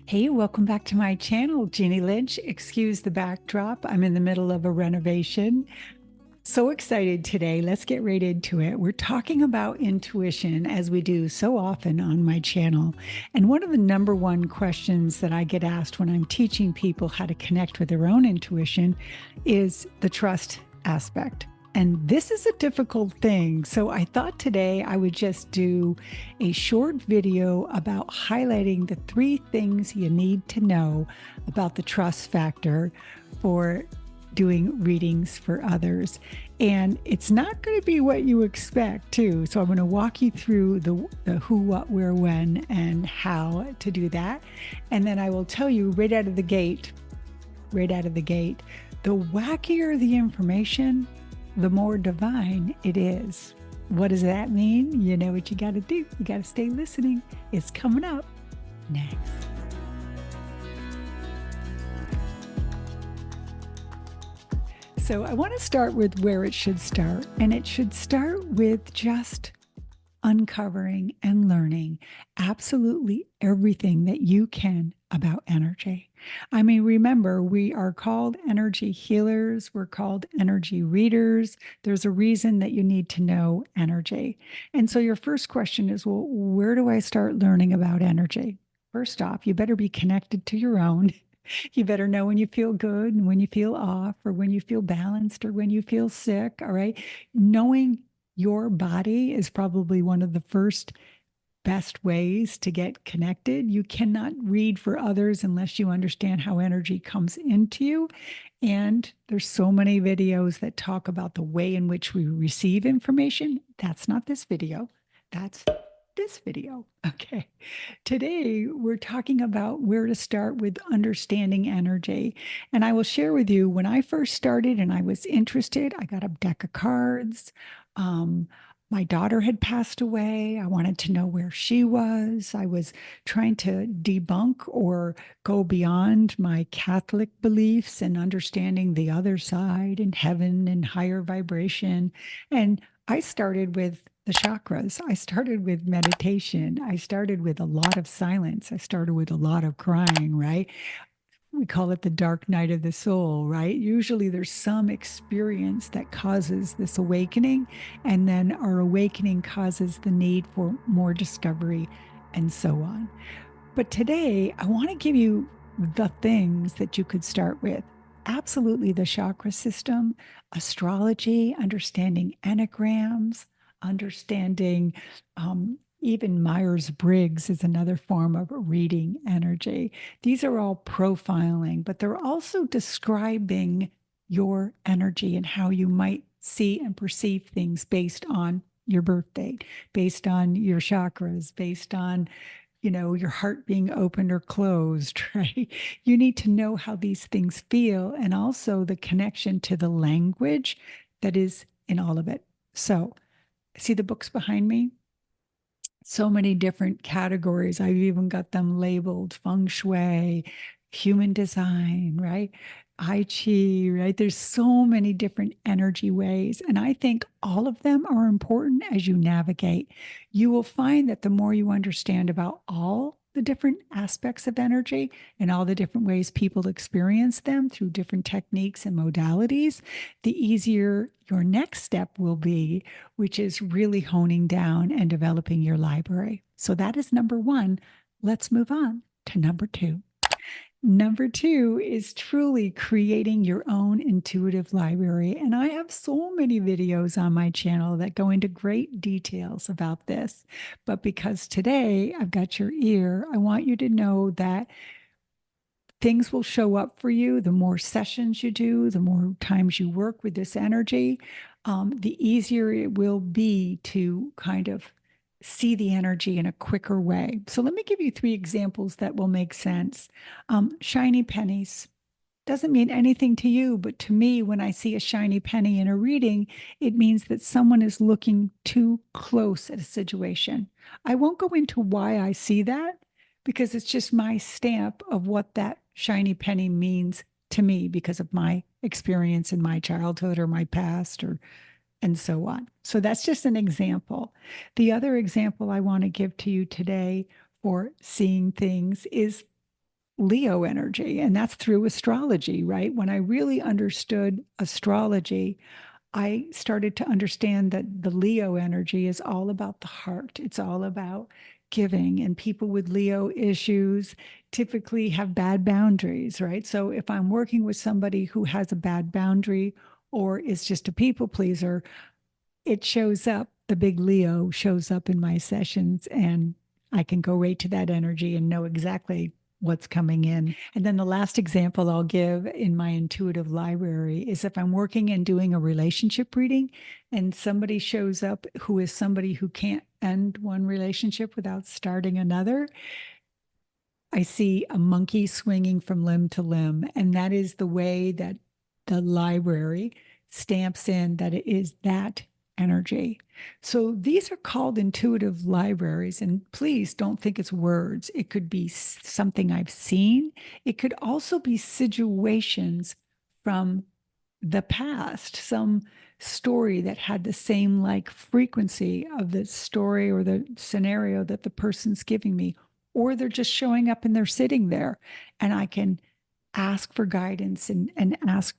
Hey, welcome back to my channel, Jeannie Lynch. Excuse the backdrop. I'm in the middle of a renovation. So excited today. Let's get right into it. We're talking about intuition as we do so often on my channel. And one of the number one questions that I get asked when I'm teaching people how to connect with their own intuition is the trust aspect. And this is a difficult thing. So I thought today I would just do a short video about highlighting the 3 things you need to know about the trust factor for doing readings for others. And it's not going to be what you expect, too. So I'm going to walk you through the who, what, where, when, and how to do that. And then I will tell you right out of the gate, the wackier the information, the more divine it is. What does that mean? You know what you got to do. You got to stay listening. It's coming up next. So I want to start with where it should start. And it should start with just uncovering and learning absolutely everything that you can about energy. I mean, remember, we are called energy healers, we're called energy readers. There's a reason that you need to know energy. And so your first question is, well, where do I start learning about energy? First off, you better be connected to your own. You better know when you feel good and when you feel off, or when you feel balanced, or when you feel sick. All right. Knowing your body is probably one of the first best ways to get connected. You cannot read for others unless you understand how energy comes into you. And there's so many videos that talk about the way in which we receive information. That's not this video. That's this video. Okay. Today, we're talking about where to start with understanding energy. And I will share with you when I first started and I was interested, I got a deck of cards. My daughter had passed away. I wanted to know where she was. I was trying to debunk or go beyond my Catholic beliefs and understanding the other side and heaven and higher vibration. And I started with the chakras. I started with meditation. I started with a lot of silence. I started with a lot of crying, right? We call it the dark night of the soul, right? Usually there's some experience that causes this awakening, and then our awakening causes the need for more discovery and so on. But today, I want to give you the things that you could start with. Absolutely, the chakra system, astrology, understanding enneagrams, understanding even Myers Briggs is another form of reading energy. These are all profiling, but they're also describing your energy and how you might see and perceive things based on your birth date, based on your chakras, based on your heart being opened or closed, right? You need to know how these things feel and also the connection to the language that is in all of it. So, see the books behind me? So many different categories. I've even got them labeled feng shui, human design, right? I Chi, right? There's so many different energy ways. And I think all of them are important as you navigate. You will find that the more you understand about all the different aspects of energy and all the different ways people experience them through different techniques and modalities, the easier your next step will be, which is really honing down and developing your library. So that is number one. Let's move on to number two. Number two is truly creating your own intuitive library. And I have so many videos on my channel that go into great details about this. But because today I've got your ear, I want you to know that things will show up for you. The more sessions you do, the more times you work with this energy, the easier it will be to kind of see the energy in a quicker way. So let me give you 3 examples that will make sense. Shiny pennies. Doesn't mean anything to you, but to me, when I see a shiny penny in a reading, it means that someone is looking too close at a situation. I won't go into why I see that because it's just my stamp of what that shiny penny means to me because of my experience in my childhood or my past or and so on. So that's just an example. The other example I want to give to you today for seeing things is Leo energy, and that's through astrology, right? When I really understood astrology, I started to understand that the Leo energy is all about the heart. It's all about giving. And people with Leo issues typically have bad boundaries, right? So if I'm working with somebody who has a bad boundary or is just a people pleaser, it shows up, the big Leo shows up in my sessions, and I can go right to that energy and know exactly what's coming in. And then the last example I'll give in my intuitive library is if I'm working and doing a relationship reading and somebody shows up who is somebody who can't end one relationship without starting another, I see a monkey swinging from limb to limb. And that is the way that the library stamps in that it is that energy. So these are called intuitive libraries. And please don't think it's words. It could be something I've seen, it could also be situations from the past, some story that had the same like frequency of the story or the scenario that the person's giving me, or they're just showing up and they're sitting there, and I can ask for guidance and ask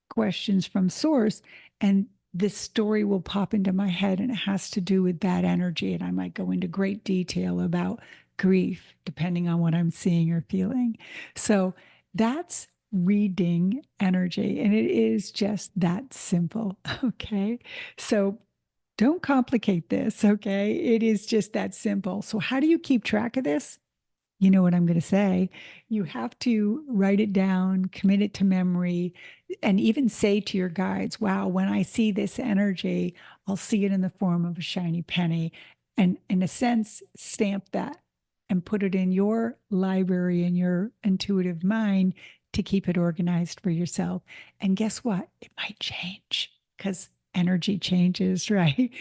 questions from source, and this story will pop into my head and it has to do with that energy, and I might go into great detail about grief depending on what I'm seeing or feeling. So that's reading energy, and it is just that simple. Okay, so don't complicate this. Okay, it is just that simple. So how do you keep track of this? You know what I'm going to say. You have to write it down, commit it to memory, and even say to your guides, wow, when I see this energy, I'll see it in the form of a shiny penny. And in a sense, stamp that and put it in your library, in your intuitive mind to keep it organized for yourself. And guess what? It might change because energy changes, right?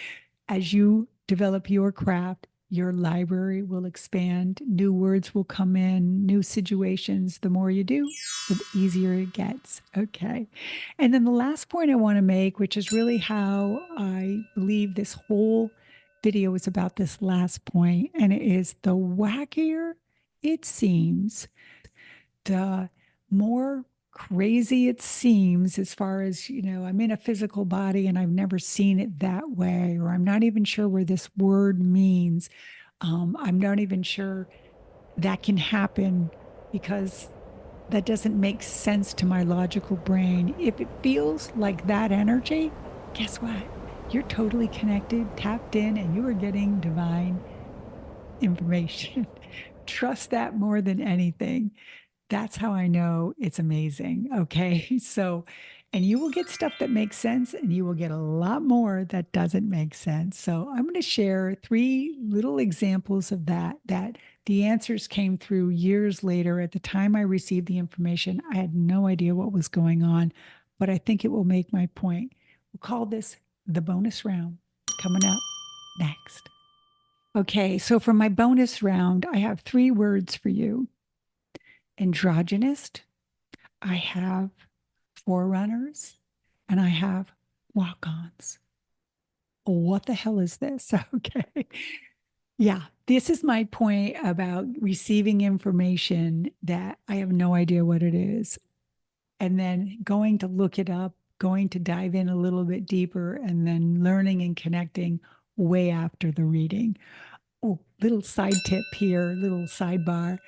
As you develop your craft, your library will expand, new words will come in, new situations. The more you do, the easier it gets. Okay. And then the last point I want to make, which is really how I believe this whole video is about this last point, and it is the wackier it seems, the more crazy it seems, as far as, I'm in a physical body and I've never seen it that way, or I'm not even sure where this word means. I'm not even sure that can happen because that doesn't make sense to my logical brain. If it feels like that energy, guess what? You're totally connected, tapped in, and you are getting divine information. Trust that more than anything. That's how I know it's amazing. Okay. So, and you will get stuff that makes sense and you will get a lot more that doesn't make sense. So, I'm going to share three little examples of that the answers came through years later. At the time I received the information, I had no idea what was going on, but I think it will make my point. We'll call this the bonus round coming up next. Okay. So, for my bonus round, I have three words for you: androgynous, I have forerunners, and I have walk ons. What the hell is this? Okay. Yeah, this is my point about receiving information that I have no idea what it is. And then going to look it up, going to dive in a little bit deeper, and then learning and connecting way after the reading. Oh, little side tip here, little sidebar: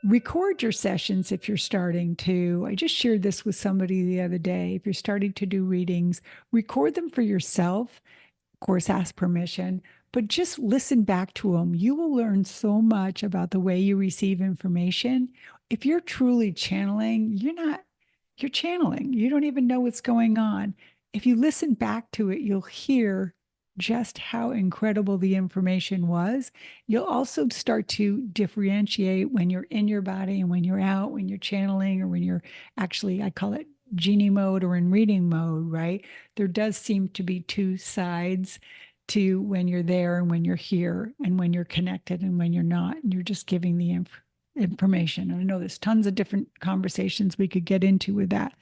record your sessions if you're starting to. I just shared this with somebody the other day. If you're starting to do readings, record them for yourself. Of course, ask permission, but just listen back to them. You will learn so much about the way you receive information. If you're truly channeling, you're channeling. You don't even know what's going on. If you listen back to it, you'll hear just how incredible the information was. You'll also start to differentiate when you're in your body and when you're out, when you're channeling, or when you're actually, I call it genie mode or in reading mode, right? There does seem to be two sides to when you're there and when you're here, and when you're connected and when you're not. And you're just giving the information. And I know there's tons of different conversations we could get into with that.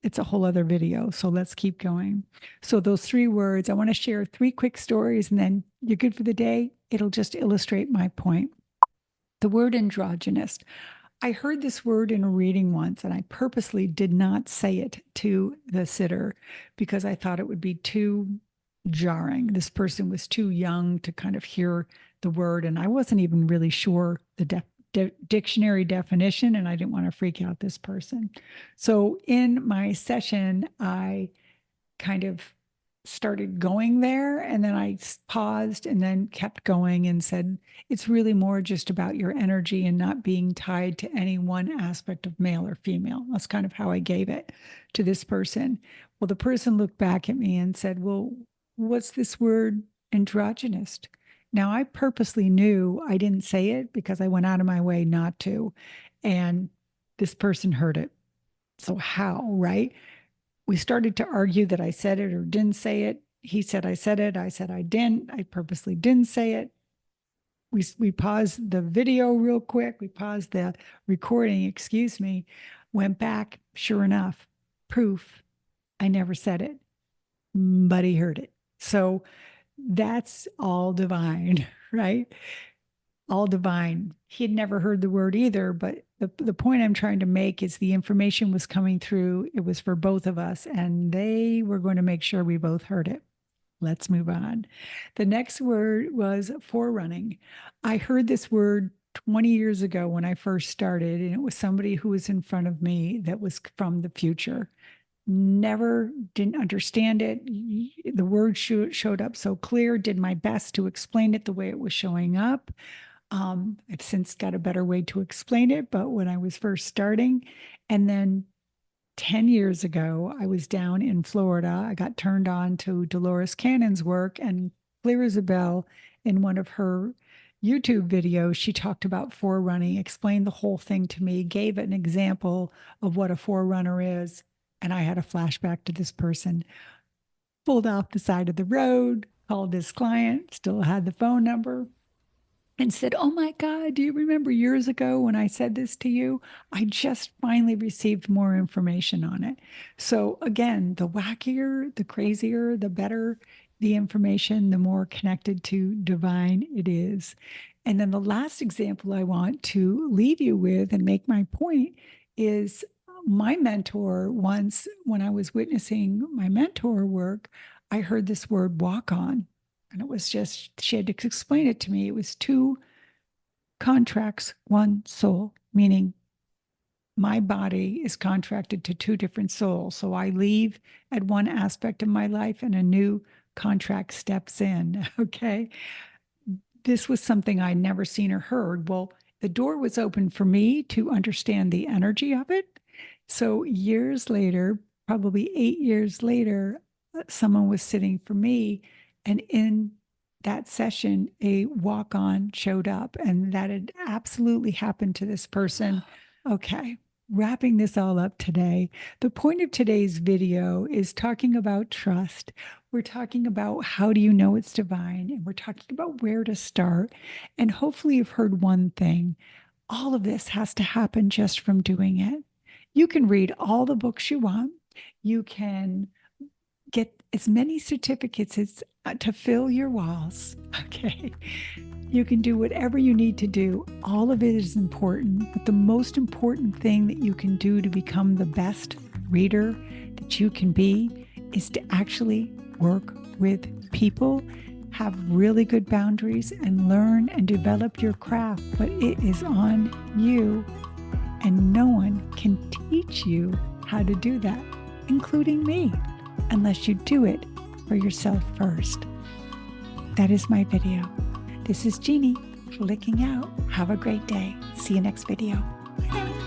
It's a whole other video. So let's keep going. So those three words, I want to share three quick stories and then you're good for the day. It'll just illustrate my point. The word androgynous. I heard this word in a reading once, and I purposely did not say it to the sitter because I thought it would be too jarring. This person was too young to kind of hear the word, and I wasn't even really sure the dictionary definition, and I didn't want to freak out this person. So in my session, I kind of started going there, and then I paused and then kept going and said, it's really more just about your energy and not being tied to any one aspect of male or female. That's kind of how I gave it to this person. Well, the person looked back at me and said, well, what's this word androgynous? Now, I purposely knew I didn't say it because I went out of my way not to. And this person heard it. So how, right? We started to argue that I said it or didn't say it. He said I said it. I said I didn't. I purposely didn't say it. We paused the video real quick. We paused the recording, excuse me, went back. Sure enough, proof. I never said it, but he heard it. So that's all divine, right? All divine. He had never heard the word either, but the point I'm trying to make is the information was coming through. It was for both of us, and they were going to make sure we both heard it. Let's move on. The next word was forerunning. I heard this word 20 years ago when I first started, and it was somebody who was in front of me that was from the future. Never didn't understand it. The word showed up so clear, did my best to explain it the way it was showing up. I've since got a better way to explain it, but when I was first starting, and then 10 years ago, I was down in Florida. I got turned on to Dolores Cannon's work, and clear as a bell, in one of her YouTube videos, she talked about forerunning, explained the whole thing to me, gave an example of what a forerunner is. And I had a flashback to this person, pulled off the side of the road, called this client, still had the phone number, and said, oh my God, do you remember years ago when I said this to you? I just finally received more information on it. So again, the wackier, the crazier, the better the information, the more connected to divine it is. And then the last example I want to leave you with and make my point is my mentor once, when I was witnessing my mentor work, I heard this word walk on. And it was just, she had to explain it to me. It was two contracts, one soul, meaning my body is contracted to two different souls. So I leave at one aspect of my life and a new contract steps in. Okay. This was something I'd never seen or heard. Well, the door was open for me to understand the energy of it. So years later, probably 8 years later, someone was sitting for me, and in that session, a walk-on showed up, and that had absolutely happened to this person. Okay, wrapping this all up today. The point of today's video is talking about trust. We're talking about how do you know it's divine, and we're talking about where to start. And hopefully you've heard one thing. All of this has to happen just from doing it. You can read all the books you want. You can get as many certificates as to fill your walls. Okay. You can do whatever you need to do. All of it is important, but the most important thing that you can do to become the best reader that you can be is to actually work with people, have really good boundaries, and learn and develop your craft. But it is on you, and no one can teach you how to do that, including me, unless you do it for yourself first. That is my video. This is Jeannie, clicking out. Have a great day. See you next video. Bye now.